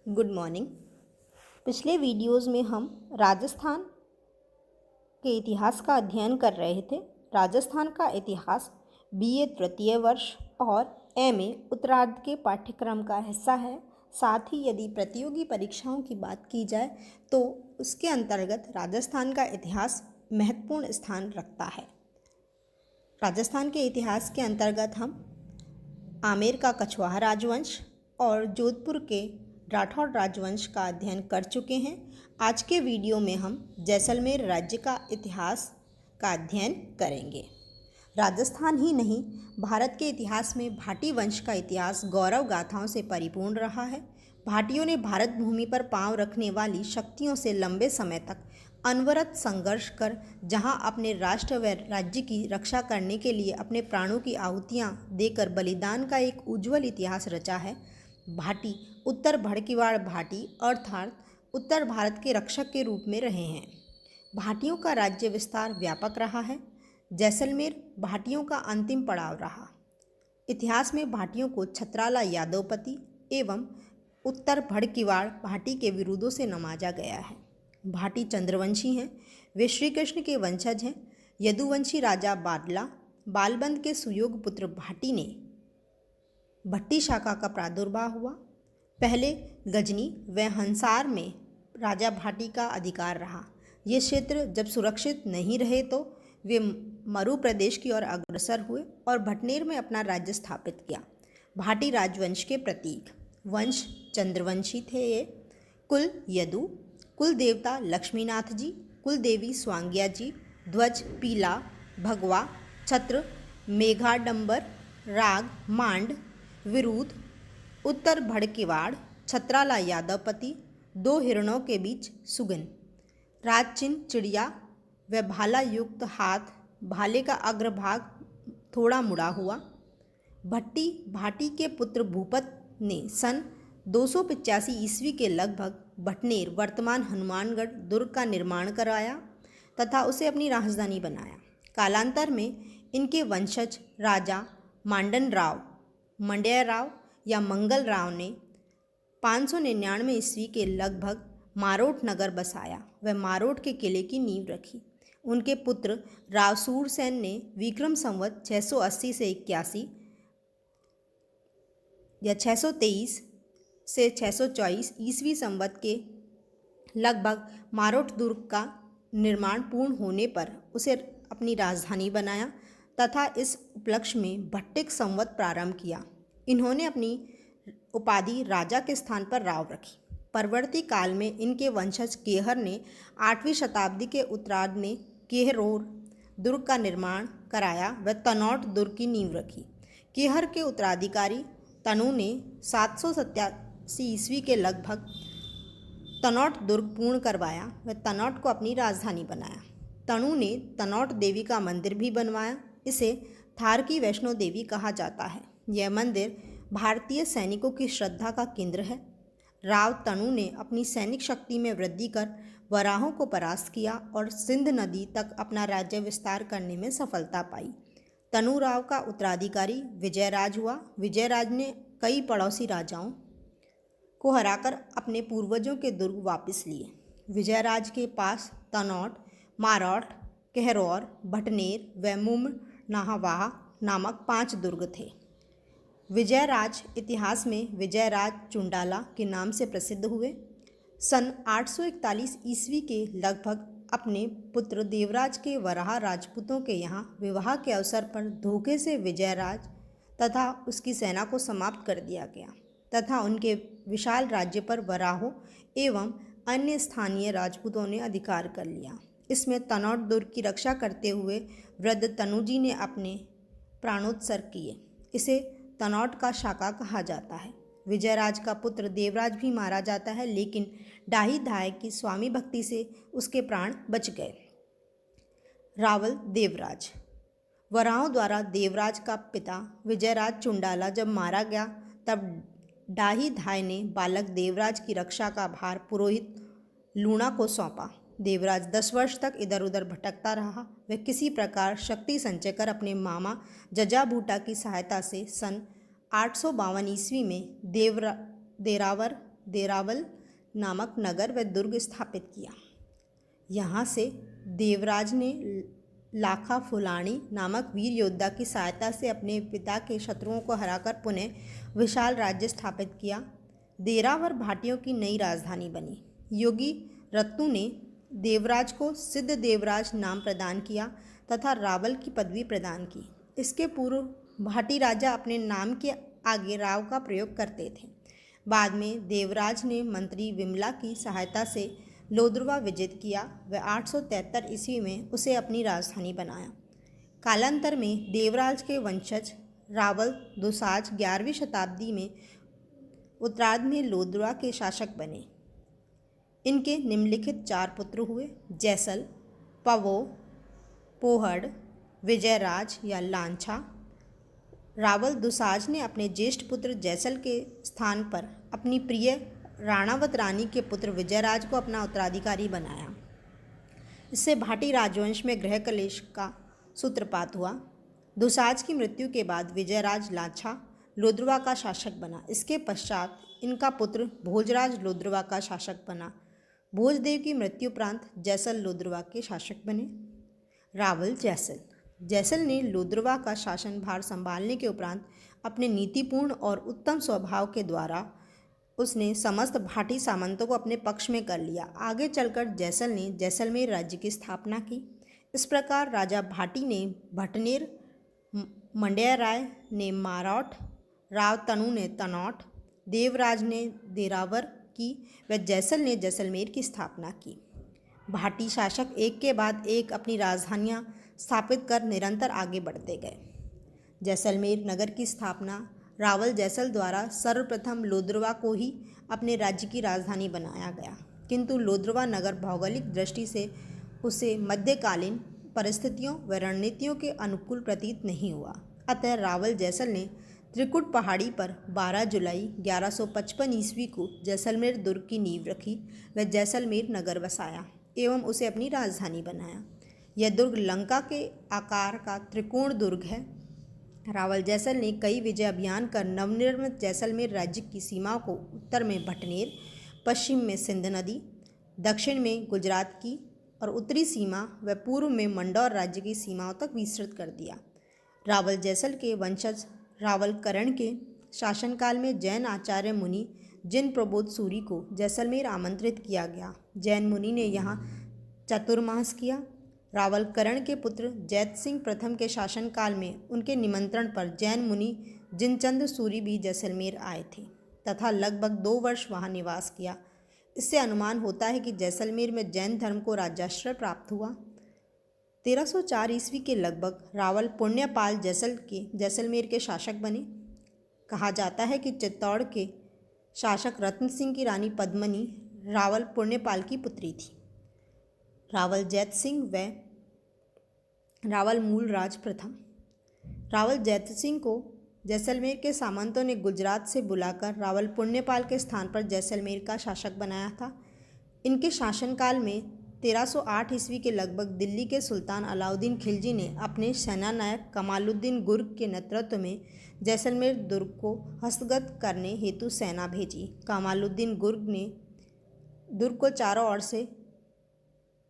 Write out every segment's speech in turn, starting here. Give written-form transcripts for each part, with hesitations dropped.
Good morning. पिछले videos में हम राजस्थान के इतिहास का अध्ययन कर रहे थे। राजस्थान का इतिहास बीए तृतीय वर्ष और एमए उत्तरार्ध के पाठ्यक्रम का हिस्सा है। साथ ही यदि प्रतियोगी परीक्षाओं की बात की जाए तो उसके अंतर्गत राजस्थान का इतिहास महत्वपूर्ण स्थान रखता है। राजस्थान के इतिहास के अंतर्गत हम आमेर का कछवाहा राजवंश और जोधपुर के राठौड़ राजवंश का अध्ययन कर चुके हैं। आज के वीडियो में हम जैसलमेर राज्य का इतिहास का अध्ययन करेंगे। राजस्थान ही नहीं, भारत के इतिहास में भाटी वंश का इतिहास गौरव गाथाओं से परिपूर्ण रहा है। भाटियों ने भारत भूमि पर पांव रखने वाली शक्तियों से लंबे समय तक अनवरत संघर्ष कर जहां अपने राष्ट्र व राज्य की रक्षा करने के लिए अपने प्राणों की आहुतियां देकर बलिदान का एक उज्ज्वल इतिहास रचा है। भाटी उत्तर भड़कीवाड़ भाटी अर्थात उत्तर भारत के रक्षक के रूप में रहे हैं। भाटियों का राज्य विस्तार व्यापक रहा है। जैसलमेर भाटियों का अंतिम पड़ाव रहा। इतिहास में भाटियों को छत्राला यादवपति एवं उत्तर भड़कीवाड़ भाटी के विरोधों से नवाजा गया है। भाटी चंद्रवंशी हैं। वे श्री कृष्ण के वंशज हैं। यदुवंशी राजा बादला बालबंद के सुयोग पुत्र भाटी ने भट्टी शाखा का प्रादुर्भाव हुआ। पहले गजनी व हंसार में राजा भाटी का अधिकार रहा। ये क्षेत्र जब सुरक्षित नहीं रहे तो वे मरु प्रदेश की ओर अग्रसर हुए और भटनेर में अपना राज्य स्थापित किया। भाटी राजवंश के प्रतीक वंश चंद्रवंशी थे। ये कुल यदु, कुल देवता लक्ष्मीनाथ जी, कुल देवी स्वांग्या जी, ध्वज पीला, भगवा, छत्र मेघाडंबर, राग मांड, विरुद्ध, उत्तर भड़कीवाड़, छत्राला यादवपति, दो हिरणों के बीच सुगन, राजचिन्ह चिड़िया व भाला युक्त हाथ, भाले का अग्रभाग थोड़ा मुड़ा हुआ। भट्टी भाटी के पुत्र भूपत ने सन 285 ईस्वी के लगभग भटनेर वर्तमान हनुमानगढ़ दुर्ग का निर्माण कराया तथा उसे अपनी राजधानी बनाया। कालांतर में इनके वंशज राजा मांडन राव, मंड्या राव या मंगल राव ने 599 ईस्वी के लगभग मारोट नगर बसाया व मारोट के किले की नींव रखी। उनके पुत्र राव सूरसेन ने विक्रम संवत 680 से 81 या 623 से 624 ईस्वी संवत के लगभग मारोट दुर्ग का निर्माण पूर्ण होने पर उसे अपनी राजधानी बनाया तथा इस उपलक्ष्य में भट्टिक संवत प्रारंभ किया। इन्होंने अपनी उपाधि राजा के स्थान पर राव रखी। परवर्ती काल में इनके वंशज केहर ने 8वीं शताब्दी के उत्तरार्ध में केहरोर दुर्ग का निर्माण कराया व तनौट दुर्ग की नींव रखी। केहर के उत्तराधिकारी तनु ने 787 ईस्वी के लगभग तनौट दुर्ग पूर्ण करवाया व तनौट को अपनी राजधानी बनाया। तनु ने तनौट देवी का मंदिर भी बनवाया। इसे थार की वैष्णो देवी कहा जाता है। यह मंदिर भारतीय सैनिकों की श्रद्धा का केंद्र है। राव तनु ने अपनी सैनिक शक्ति में वृद्धि कर वराहों को परास्त किया और सिंध नदी तक अपना राज्य विस्तार करने में सफलता पाई। तनु राव का उत्तराधिकारी विजयराज हुआ। विजयराज ने कई पड़ोसी राजाओं को हराकर अपने पूर्वजों के दुर्ग वापस लिए। विजयराज के पास तनौट, मारौट, केहरौर, भटनेर व मुम नाहवाह नामक 5 दुर्ग थे। विजयराज इतिहास में विजयराज चुंडाला के नाम से प्रसिद्ध हुए। सन 841 ईस्वी के लगभग अपने पुत्र देवराज के वराह राजपूतों के यहाँ विवाह के अवसर पर धोखे से विजयराज तथा उसकी सेना को समाप्त कर दिया गया तथा उनके विशाल राज्य पर वराहों एवं अन्य स्थानीय राजपूतों ने अधिकार कर लिया। इसमें तनौट दुर्ग की रक्षा करते हुए वृद्ध तनुजी ने अपने प्राणोत्सर्ग किए। इसे तनौट का शाका कहा जाता है। विजयराज का पुत्र देवराज भी मारा जाता है, लेकिन डाही धाय की स्वामी भक्ति से उसके प्राण बच गए। रावल देवराज वराहों द्वारा देवराज का पिता विजयराज चुंडाला जब मारा गया तब डाही धाय ने बालक देवराज की रक्षा का भार पुरोहित लूणा को सौंपा। देवराज 10 वर्ष तक इधर उधर भटकता रहा। वह किसी प्रकार शक्ति संचय कर अपने मामा जजाभूटा की सहायता से सन 852 ईस्वी में देरावर देरावल नामक नगर व दुर्ग स्थापित किया। यहाँ से देवराज ने लाखा फुलाणी नामक वीर योद्धा की सहायता से अपने पिता के शत्रुओं को हराकर पुनः विशाल राज्य स्थापित किया। देरावर भाटियों की नई राजधानी बनी। योगी रत्नू ने देवराज को सिद्ध देवराज नाम प्रदान किया तथा रावल की पदवी प्रदान की। इसके पूर्व भाटी राजा अपने नाम के आगे राव का प्रयोग करते थे। बाद में देवराज ने मंत्री विमला की सहायता से लोद्रवा विजित किया व 873 ईस्वी में उसे अपनी राजधानी बनाया। कालांतर में देवराज के वंशज रावल दुसाज 11वीं शताब्दी में उत्तरार्ध में लोद्रवा के शासक बने। इनके निम्नलिखित 4 पुत्र हुए: जैसल, पवो, पोहड़, विजयराज या लांछा। रावल दुसाज ने अपने ज्येष्ठ पुत्र जैसल के स्थान पर अपनी प्रिय राणावत रानी के पुत्र विजयराज को अपना उत्तराधिकारी बनाया। इससे भाटी राजवंश में गृह कलेश का सूत्रपात हुआ। दुसाज की मृत्यु के बाद विजयराज लांछा लोद्रवा का शासक बना। इसके पश्चात इनका पुत्र भोजराज लोद्रवा का शासक बना। भोजदेव की मृत्युपरांत जैसल लोद्रवा के शासक बने। रावल जैसल ने लोद्रवा का शासन भार संभालने के उपरांत अपने नीतिपूर्ण और उत्तम स्वभाव के द्वारा उसने समस्त भाटी सामंतों को अपने पक्ष में कर लिया। आगे चलकर जैसल ने जैसलमेर राज्य की स्थापना की। इस प्रकार राजा भाटी ने भटनेर, मंड्या राय ने मारौठ, राव तनु ने तनौठ, देवराज ने देरावर की व जैसल ने जैसलमेर की स्थापना की। भाटी शासक एक के बाद एक अपनी राजधानियां स्थापित कर निरंतर आगे बढ़ते गए। जैसलमेर नगर की स्थापना रावल जैसल द्वारा सर्वप्रथम लोद्रवा को ही अपने राज्य की राजधानी बनाया गया, किंतु लोद्रवा नगर भौगोलिक दृष्टि से उसे मध्यकालीन परिस्थितियों व रणनीतियों के अनुकूल प्रतीत नहीं हुआ। अतः रावल जैसल ने त्रिकुट पहाड़ी पर 12 जुलाई 1155 ईस्वी को जैसलमेर दुर्ग की नींव रखी व जैसलमेर नगर बसाया एवं उसे अपनी राजधानी बनाया। यह दुर्ग लंका के आकार का त्रिकोण दुर्ग है। रावल जैसल ने कई विजय अभियान कर नवनिर्मित जैसलमेर राज्य की सीमाओं को उत्तर में भटनेर, पश्चिम में सिंध नदी, दक्षिण में गुजरात की और उत्तरी सीमा व पूर्व में मंडौर राज्य की सीमाओं तक विस्तृत कर दिया। रावल जैसल के वंशज रावल करण के शासनकाल में जैन आचार्य मुनि जिन प्रबोध सूरी को जैसलमेर आमंत्रित किया गया। जैन मुनि ने यहाँ चातुर्मास किया। रावल करण के पुत्र जैत सिंह प्रथम के शासनकाल में उनके निमंत्रण पर जैन मुनि जिनचंद सूरी भी जैसलमेर आए थे तथा लगभग 2 वर्ष वहाँ निवास किया। इससे अनुमान होता है कि जैसलमेर में जैन धर्म को राज्याश्रय प्राप्त हुआ। 1304 ईस्वी के लगभग रावल पुण्यपाल जैसलमेर के शासक बने। कहा जाता है कि चित्तौड़ के शासक रत्न सिंह की रानी पद्मनी रावल पुण्यपाल की पुत्री थी। रावल जैत सिंह व रावल मूलराज प्रथम। रावल जैत सिंह को जैसलमेर के सामंतों ने गुजरात से बुलाकर रावल पुण्यपाल के स्थान पर जैसलमेर का शासक बनाया था। इनके शासनकाल में 1308 ईस्वी के लगभग दिल्ली के सुल्तान अलाउद्दीन खिलजी ने अपने सेनानायक कमालुद्दीन गुर्ग के नेतृत्व में जैसलमेर दुर्ग को हस्तगत करने हेतु सेना भेजी। कमालुद्दीन गुर्ग ने दुर्ग को चारों ओर से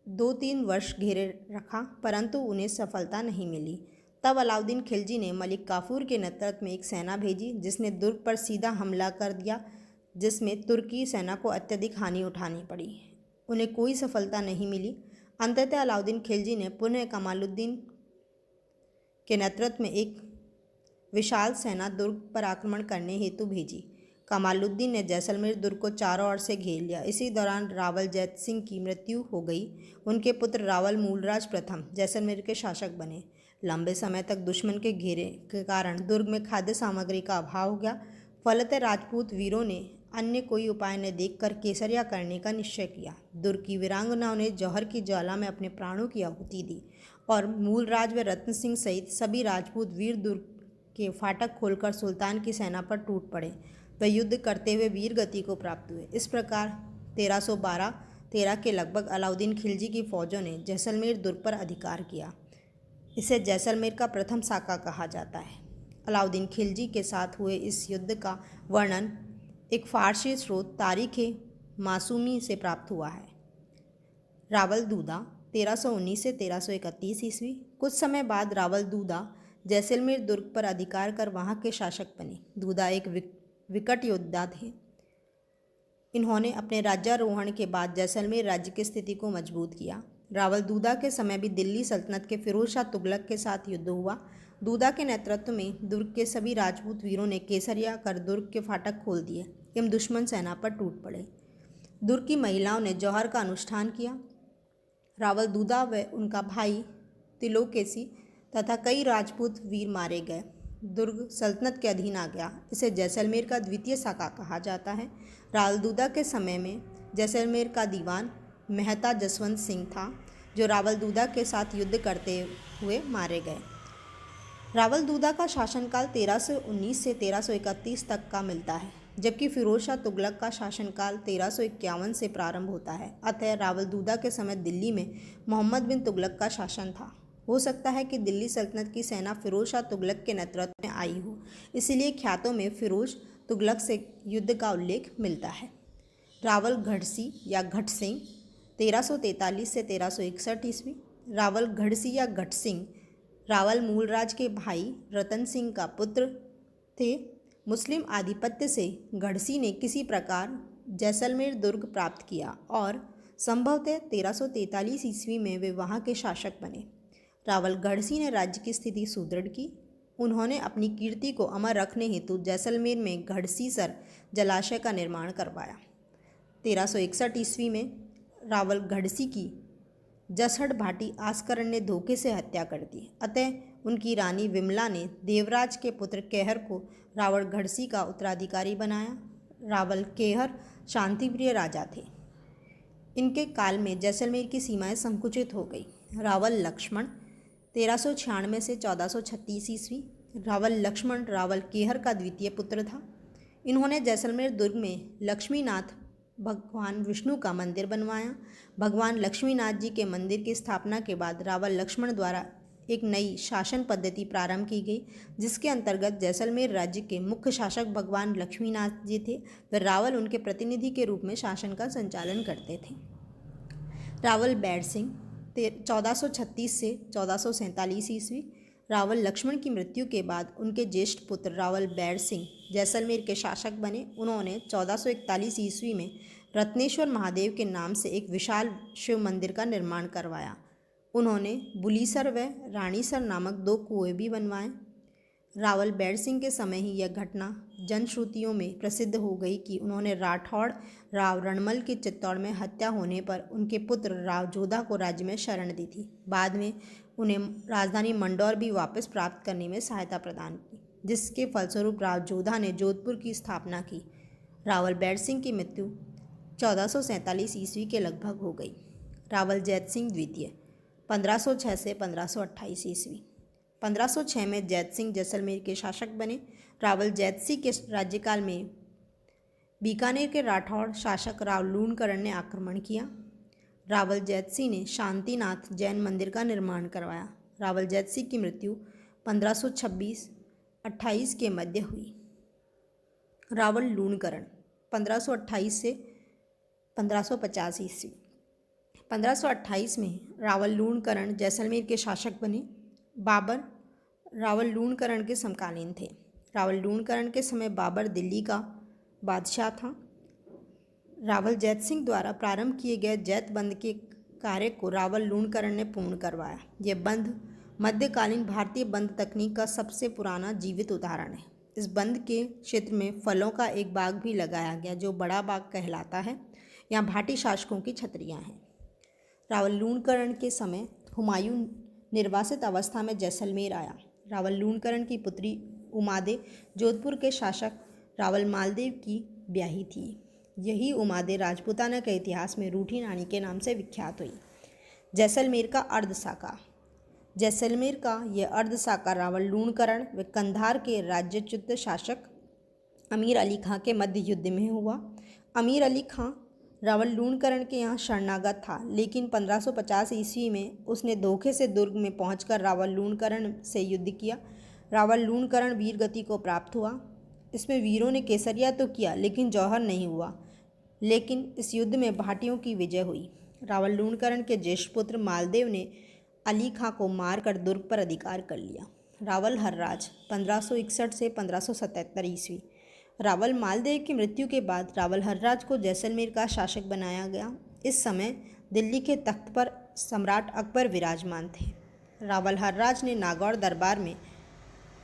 2-3 वर्ष घेरे रखा, परंतु उन्हें सफलता नहीं मिली। तब अलाउद्दीन खिलजी ने मलिक काफूर के नेतृत्व में एक सेना भेजी जिसने दुर्ग पर सीधा हमला कर दिया, जिसमें तुर्की सेना को अत्यधिक हानि उठानी पड़ी। उन्हें कोई सफलता नहीं मिली। अंततः अलाउद्दीन खिलजी ने पुनः कमालुद्दीन के नेतृत्व में एक विशाल सेना दुर्ग पर आक्रमण करने हेतु भेजी। कमालुद्दीन ने जैसलमेर दुर्ग को चारों ओर से घेर लिया। इसी दौरान रावल जैत सिंह की मृत्यु हो गई। उनके पुत्र रावल मूलराज प्रथम जैसलमेर के शासक बने। लंबे समय तक दुश्मन के घेरे के कारण दुर्ग में खाद्य सामग्री का अभाव हो गया। फलतः राजपूत वीरों ने अन्य कोई उपाय न देखकर केसरिया करने का निश्चय किया। दुर्ग की वीरांगनाओं ने जौहर की ज्वाला में अपने प्राणों की आहुति दी और मूलराज व रत्न सिंह सहित सभी राजपूत वीर दुर्ग के फाटक खोलकर सुल्तान की सेना पर टूट पड़े व युद्ध करते हुए वीर गति को प्राप्त हुए। इस प्रकार 1312-13 के लगभग अलाउद्दीन खिलजी की फौजों ने जैसलमेर दुर्ग पर अधिकार किया। इसे जैसलमेर का प्रथम साका कहा जाता है। अलाउद्दीन खिलजी के साथ हुए इस युद्ध का वर्णन एक फारसी स्रोत तारीख मासूमी से प्राप्त हुआ है। रावल दूदा 1319 से 1331 ईस्वी। कुछ समय बाद रावल दूदा जैसलमेर दुर्ग पर अधिकार कर वहाँ के शासक बने। दूदा एक विकट योद्धा थे। इन्होंने अपने राज्यारोहण के बाद जैसलमेर राज्य की स्थिति को मजबूत किया। रावल दूदा के समय भी दिल्ली सल्तनत के फिरोज शाह तुगलक के साथ युद्ध हुआ। दूदा के नेतृत्व में दुर्ग के सभी राजपूत वीरों ने केसरिया कर दुर्ग के फाटक खोल दिए एवं दुश्मन सेना पर टूट पड़े। दुर्ग की महिलाओं ने जौहर का अनुष्ठान किया। रावल दूदा व उनका भाई तिलोकेशी तथा कई राजपूत वीर मारे गए। दुर्ग सल्तनत के अधीन आ गया। इसे जैसलमेर का द्वितीय साका कहा जाता है। रावल दूदा के समय में जैसलमेर का दीवान मेहता जसवंत सिंह था, जो रावल दूदा के साथ युद्ध करते हुए मारे गए। रावल दूदा का शासनकाल 1319 से 1331 तक का मिलता है, जबकि फिरोज शाह तुगलक का शासनकाल 1351 से प्रारंभ होता है। अतः रावल दूदा के समय दिल्ली में मोहम्मद बिन तुगलक का शासन था। हो सकता है कि दिल्ली सल्तनत की सेना फिरोज शाह तुगलक के नेतृत्व में आई हो, इसलिए ख्यातों में फिरोज तुगलक से युद्ध का उल्लेख मिलता है। रावल घड़सी या घटसिंह 1343 से 1361 ईस्वी। रावल घड़सी या घटसिंह रावल मूलराज के भाई रतन सिंह का पुत्र थे। मुस्लिम आधिपत्य से घड़सी ने किसी प्रकार जैसलमेर दुर्ग प्राप्त किया और संभवतः 1343 ईस्वी में वे वहाँ के शासक बने। रावल घड़सी ने राज्य की स्थिति सुदृढ़ की। उन्होंने अपनी कीर्ति को अमर रखने हेतु जैसलमेर में घड़सीसर जलाशय का निर्माण करवाया। 1361 ईस्वी में रावल घड़सी की जसड़ भाटी आस्करण ने धोखे से हत्या कर दी। अतः उनकी रानी विमला ने देवराज के पुत्र केहर को रावल घड़सी का उत्तराधिकारी बनाया। रावल केहर शांतिप्रिय राजा थे। इनके काल में जैसलमेर की सीमाएं संकुचित हो गई। रावल लक्ष्मण 1396 से 1436 ईस्वी। रावल लक्ष्मण रावल केहर का द्वितीय पुत्र था। इन्होंने जैसलमेर दुर्ग में लक्ष्मीनाथ भगवान विष्णु का मंदिर बनवाया। भगवान लक्ष्मीनाथ जी के मंदिर की स्थापना के बाद रावल लक्ष्मण द्वारा एक नई शासन पद्धति प्रारंभ की गई, जिसके अंतर्गत जैसलमेर राज्य के मुख्य शासक भगवान लक्ष्मीनाथ जी थे व रावल उनके प्रतिनिधि के रूप में शासन का संचालन करते थे। रावल बैर सिंह 1436 से 1447 ईस्वी। रावल लक्ष्मण की मृत्यु के बाद उनके ज्येष्ठ पुत्र रावल बैर सिंह जैसलमेर के शासक बने। उन्होंने 1441 ईस्वी में रत्नेश्वर महादेव के नाम से एक विशाल शिव मंदिर का निर्माण करवाया। उन्होंने बुलीसर व रानीसर नामक 2 कुएं भी बनवाए। रावल बैर सिंह के समय ही यह घटना जनश्रुतियों में प्रसिद्ध हो गई कि उन्होंने राठौड़ राव रणमल की चित्तौड़ में हत्या होने पर उनके पुत्र राव जोधा को राज्य में शरण दी थी। बाद में उन्हें राजधानी मंडौर भी वापस प्राप्त करने में सहायता प्रदान की, जिसके फलस्वरूप राव जोधा ने जोधपुर की स्थापना की। रावल बैर सिंह की मृत्यु 1447 ईस्वी के लगभग हो गई। रावल जैत सिंह द्वितीय 1506 से 1528 ईस्वी। 1506 में जैत सिंह जैसलमेर के शासक बने। रावल जैत सिंह के राज्यकाल में बीकानेर के राठौड़ शासक राव लूणकरण ने आक्रमण किया। रावल जैत सिंह ने शांतिनाथ जैन मंदिर का निर्माण करवाया। रावल जैत सिंह की मृत्यु 1526-28 के मध्य हुई। रावल लूणकरण 1528 से 1550 ईस्वी। 1528 में रावल लूणकरण जैसलमेर के शासक बने। बाबर रावल लूणकरण के समकालीन थे। रावल लूणकरण के समय बाबर दिल्ली का बादशाह था। रावल जैत सिंह द्वारा प्रारंभ किए गए जैत बंद के कार्य को रावल लूणकरण ने पूर्ण करवाया। यह बंद मध्यकालीन भारतीय बंद तकनीक का सबसे पुराना जीवित उदाहरण है। इस बंद के क्षेत्र में फलों का एक बाग भी लगाया गया, जो बड़ा बाग कहलाता है। यहाँ भाटी शासकों की छतरियाँ हैं। रावल लूणकरण के समय हुमायूं निर्वासित अवस्था में जैसलमेर आया। रावल लूणकरण की पुत्री उमादे जोधपुर के शासक रावल मालदेव की ब्याही थी। यही उमादे राजपूताना के इतिहास में रूठी रानी के नाम से विख्यात हुई। जैसलमेर का अर्धसाका। जैसलमेर का यह अर्धसाका रावल लूणकरण व कंधार के राज्यच्युत शासक अमीर अली खां के मध्य युद्ध में हुआ। अमीर अली खां रावल लूणकरण के यहाँ शरणागत था, लेकिन 1550 ईस्वी में उसने धोखे से दुर्ग में पहुंचकर रावल लूणकरण से युद्ध किया। रावल लूणकरण वीर गति को प्राप्त हुआ। इसमें वीरों ने केसरिया तो किया लेकिन जौहर नहीं हुआ। लेकिन इस युद्ध में भाटियों की विजय हुई। रावल लूणकरण के ज्येष्ठ पुत्र मालदेव ने अली खां को मारकर दुर्ग पर अधिकार कर लिया। रावल हर्राज 1561 से 1577 ईस्वी। रावल मालदेव की मृत्यु के बाद रावल हर्राज को जैसलमेर का शासक बनाया गया। इस समय दिल्ली के तख्त पर सम्राट अकबर विराजमान थे। रावल हर्राज ने नागौर दरबार में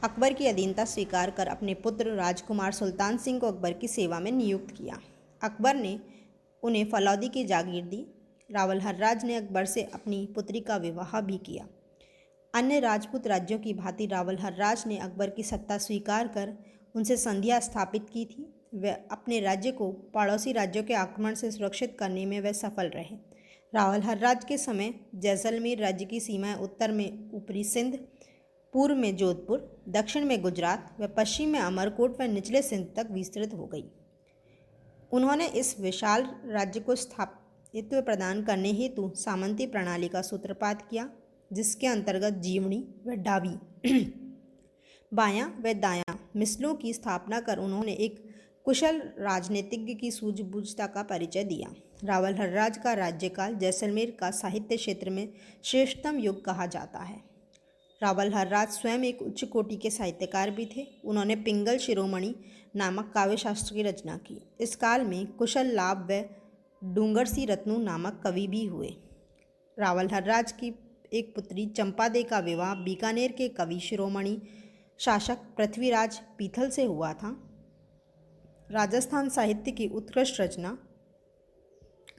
अकबर की अधीनता स्वीकार कर अपने पुत्र राजकुमार सुल्तान सिंह को अकबर की सेवा में नियुक्त किया। अकबर ने उन्हें फलौदी की जागीर दी। रावल हर्राज ने अकबर से अपनी पुत्री का विवाह भी किया। अन्य राजपूत राज्यों की भांति रावल हर्राज ने अकबर की सत्ता स्वीकार कर उनसे संधियां स्थापित की थी। वे अपने राज्य को पड़ोसी राज्यों के आक्रमण से सुरक्षित करने में वे सफल रहे। रावल हर्राज के समय जैसलमेर राज्य की सीमाएं उत्तर में ऊपरी सिंध, पूर्व में जोधपुर, दक्षिण में गुजरात व पश्चिम में अमरकोट व निचले सिंध तक विस्तृत हो गई। उन्होंने इस विशाल राज्य को स्थायित्व प्रदान करने हेतु सामंती प्रणाली का सूत्रपात किया, जिसके अंतर्गत जीवनी व डावी बायां व दायां मिसलों की स्थापना कर उन्होंने एक कुशल राजनीतिज्ञ की सूझबूझता का परिचय दिया। रावल हर्राज का राज्यकाल जैसलमेर का साहित्य क्षेत्र में श्रेष्ठतम युग कहा जाता है। रावल हर्राज स्वयं एक उच्च कोटि के साहित्यकार भी थे। उन्होंने पिंगल शिरोमणि नामक काव्य शास्त्र की रचना की। इस काल में कुशल लाभ व डूंगरसी रत्नू नामक कवि भी हुए। रावल हर्राज की एक पुत्री चंपादे का विवाह बीकानेर के कवि शिरोमणि शासक पृथ्वीराज पीथल से हुआ था। राजस्थान साहित्य की उत्कृष्ट रचना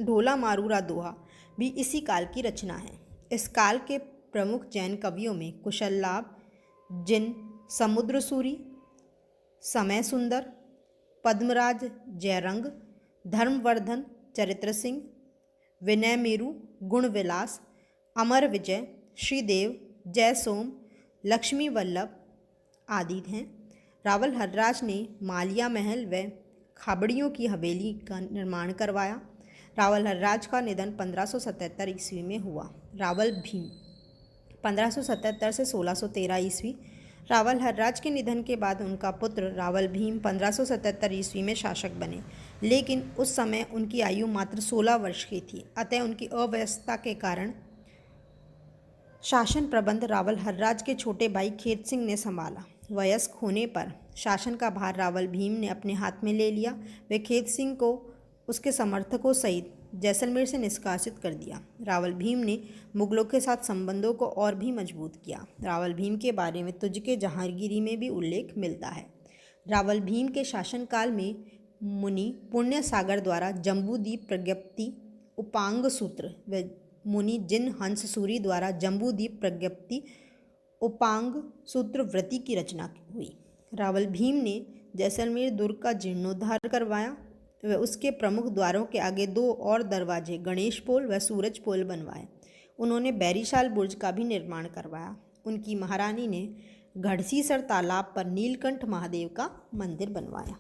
ढोला मारूरा दोहा भी इसी काल की रचना है। इस काल के प्रमुख जैन कवियों में कुशल लाभ, जिन समुद्रसूरी, समय सुंदर, पद्मराज जयरंग, धर्मवर्धन, चरित्र सिंह, विनय मेरू, गुणविलास, अमर विजय, श्रीदेव, जयसोम, लक्ष्मी वल्लभ आदि हैं। रावल हर्राज ने मालिया महल व खाबड़ियों की हवेली का निर्माण करवाया। रावल हर्राज का निधन 1577 ईस्वी में हुआ। रावल भीम 1577 से 1613 ईस्वी। रावल हर्राज के निधन के बाद उनका पुत्र रावल भीम 1577 ईस्वी में शासक बने, लेकिन उस समय उनकी आयु मात्र 16 वर्ष की थी। अतः उनकी अव्यस्तता के कारण शासन प्रबंध रावल हर्राज के छोटे भाई खेत सिंह ने संभाला। वयस्क होने पर शासन का भार रावल भीम ने अपने हाथ में ले लिया। वे खेत सिंह को उसके समर्थकों सहित जैसलमेर से निष्कासित कर दिया। रावल भीम ने मुगलों के साथ संबंधों को और भी मजबूत किया। रावल भीम के बारे में तुझ के जहांगीरी में भी उल्लेख मिलता है। रावल भीम के शासनकाल में मुनि पुण्य सागर द्वारा जम्बूद्वीप प्रज्ञप्ति उपांग सूत्र व मुनि जिन हंस सूरी द्वारा जम्बूद्वीप प्रज्ञप्ति उपांग सूत्र वृत्ति की रचना हुई। रावल भीम ने जैसलमेर दुर्ग का जीर्णोद्धार करवाया व उसके प्रमुख द्वारों के आगे 2 और दरवाजे गणेश पोल व सूरज पोल बनवाए। उन्होंने बैरीशाल बुर्ज का भी निर्माण करवाया। उनकी महारानी ने घड़सीसर तालाब पर नीलकंठ महादेव का मंदिर बनवाया।